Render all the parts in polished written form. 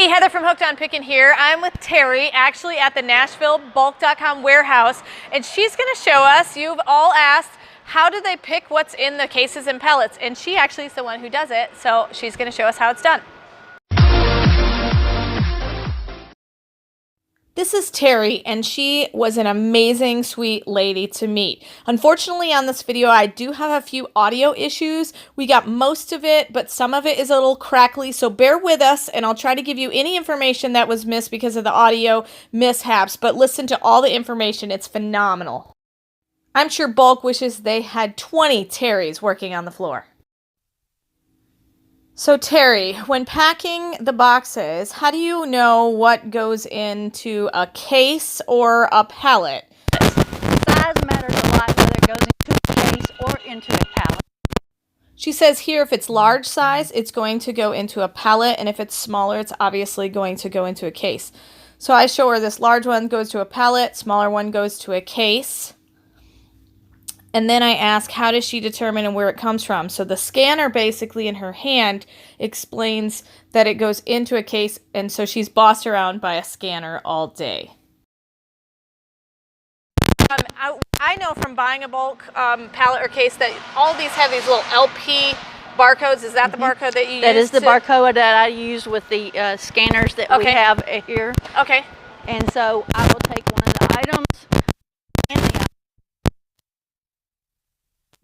Hey, Heather from Hooked on Pickin here. I'm with Terry, actually at the Nashville Bulq.com warehouse, and she's going to show us, you've all asked, how do they pick what's in the cases and pallets? And she actually is the one who does it, so she's going to show us how it's done. This is Terry, and she was an amazing, sweet lady to meet. Unfortunately, on this video, I do have a few audio issues. We got most of it, but some of it is a little crackly, so bear with us, and I'll try to give you any information that was missed because of the audio mishaps, but listen to all the information. It's phenomenal. I'm sure Bulq wishes they had 20 Terrys working on the floor. So Terry, when packing the boxes, how do you know what goes into a case or a pallet? Size matters a lot, whether it goes into a case or into a pallet. She says here if it's large size, it's going to go into a pallet, and if it's smaller, it's obviously going to go into a case. So I show her this large one goes to a pallet, smaller one goes to a case. And then I ask, how does she determine where it comes from? So the scanner basically in her hand explains that it goes into a case, and so she's bossed around by a scanner all day. I know from buying a Bulq pallet or case that all these have these little LP barcodes. Is that the barcode that you use? That is the barcode that I use with the scanners that we have here. Okay. And so I will take one of the items in the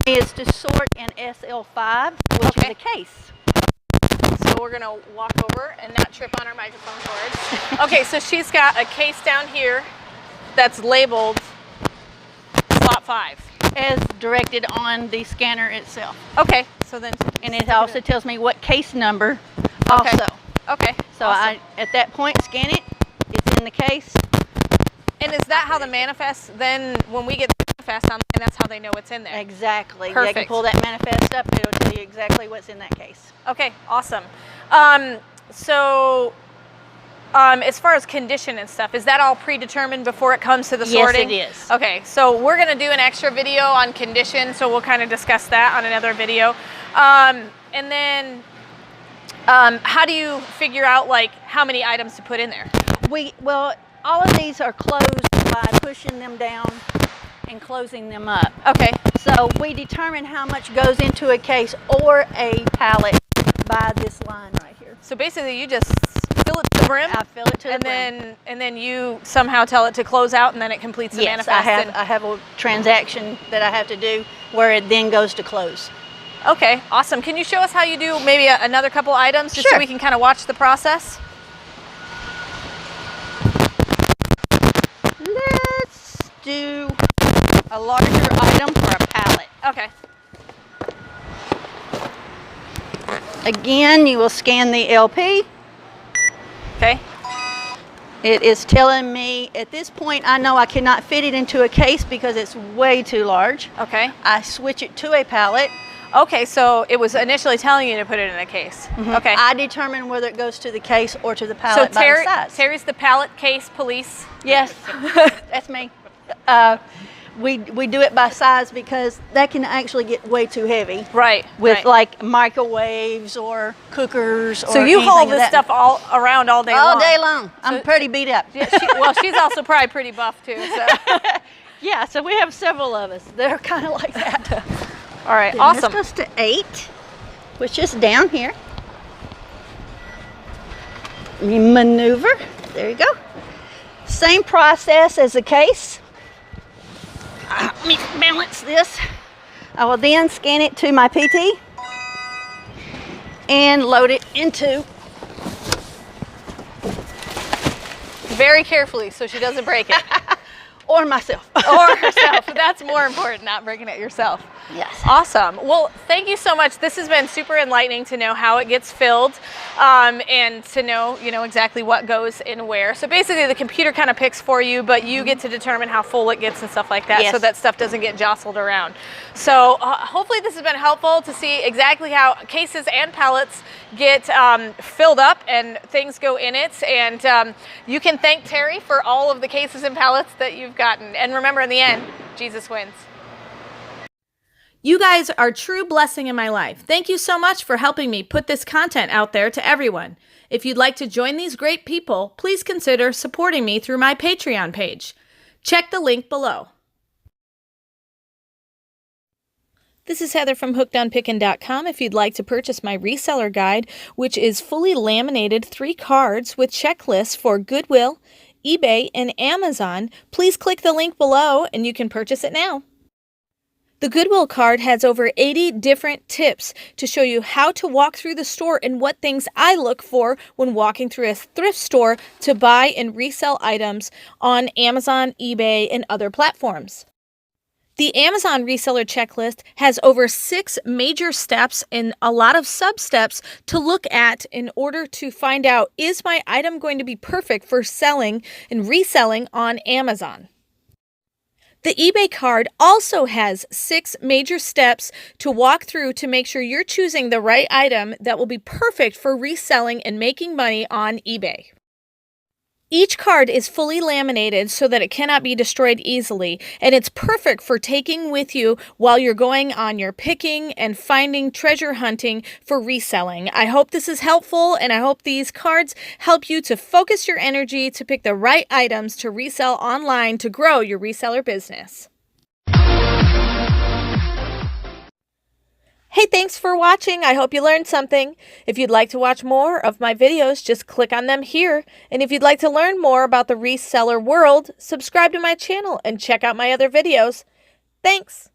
is to sort in SL5, which is a case. So we're going to walk over and not trip on our microphone cords. Okay, so she's got a case down here that's labeled slot 5. As directed on the scanner itself. Okay, so then... And it also tells me what case number also. Okay. So awesome. I, at that point, scan it, it's in the case. And is that how the manifest, then when we get the manifest online, that's how they know what's in there? Exactly. Perfect. They can pull that manifest up, it'll tell you exactly what's in that case. Okay, awesome. As far as condition and stuff, is that all predetermined before it comes to the sorting? Yes, it is. Okay, so we're going to do an extra video on condition, so we'll kind of discuss that on another video. And then how do you figure out like how many items to put in there? Well, all of these are closed by pushing them down and closing them up. Okay. So we determine how much goes into a case or a pallet by this line right here. So basically you just fill it to the brim? I fill it to the brim. And then you somehow tell it to close out and then it completes the manifest? Yes, I have a transaction that I have to do where it then goes to close. Okay, awesome. Can you show us how you do maybe another couple items just so we can kind of watch the process? Let's do a larger item for a pallet. Okay. Again, you will scan the LP. Okay. It is telling me at this point I know I cannot fit it into a case because it's way too large. Okay. I switch it to a pallet. Okay, so it was initially telling you to put it in a case. Okay. I determine whether it goes to the case or to the pallet by the size. Terry's the pallet case police? Yes, that's me. We do it by size because that can actually get way too heavy. Right. With like microwaves or cookers. So you haul this stuff all around all day long? All day long. I'm pretty beat up. Yeah, well, she's also probably pretty buff too. So. Yeah, so we have several of us that are kind of like that. All right, then awesome. This goes to 8, which is down here. You maneuver. There you go. Same process as the case. Let me balance this. I will then scan it to my PT and load it into. Very carefully so she doesn't break it. Or myself. Or herself. That's more important, not breaking it yourself. Yes. Awesome. Well, thank you so much. This has been super enlightening to know how it gets filled and to know, exactly what goes in where. So basically the computer kind of picks for you, but you get to determine how full it gets and stuff like that, so that stuff doesn't get jostled around. So hopefully this has been helpful to see exactly how cases and pallets get filled up and things go in it. And you can thank Terry for all of the cases and pallets that you've gotten. And remember, in the end, Jesus wins. You guys are a true blessing in my life. Thank you so much for helping me put this content out there to everyone. If you'd like to join these great people, please consider supporting me through my Patreon page. Check the link below. This is Heather from HookedOnPickin.com. If you'd like to purchase my reseller guide, which is fully laminated 3 cards with checklists for Goodwill, eBay, and Amazon, please click the link below and you can purchase it now. The Goodwill card has over 80 different tips to show you how to walk through the store and what things I look for when walking through a thrift store to buy and resell items on Amazon, eBay, and other platforms. The Amazon reseller checklist has over 6 major steps and a lot of sub-steps to look at in order to find out, is my item going to be perfect for selling and reselling on Amazon? The eBay card also has 6 major steps to walk through to make sure you're choosing the right item that will be perfect for reselling and making money on eBay. Each card is fully laminated so that it cannot be destroyed easily, and it's perfect for taking with you while you're going on your picking and finding treasure hunting for reselling. I hope this is helpful, and I hope these cards help you to focus your energy to pick the right items to resell online to grow your reseller business. Hey, thanks for watching. I hope you learned something. If you'd like to watch more of my videos, just click on them here. And if you'd like to learn more about the reseller world, subscribe to my channel and check out my other videos. Thanks.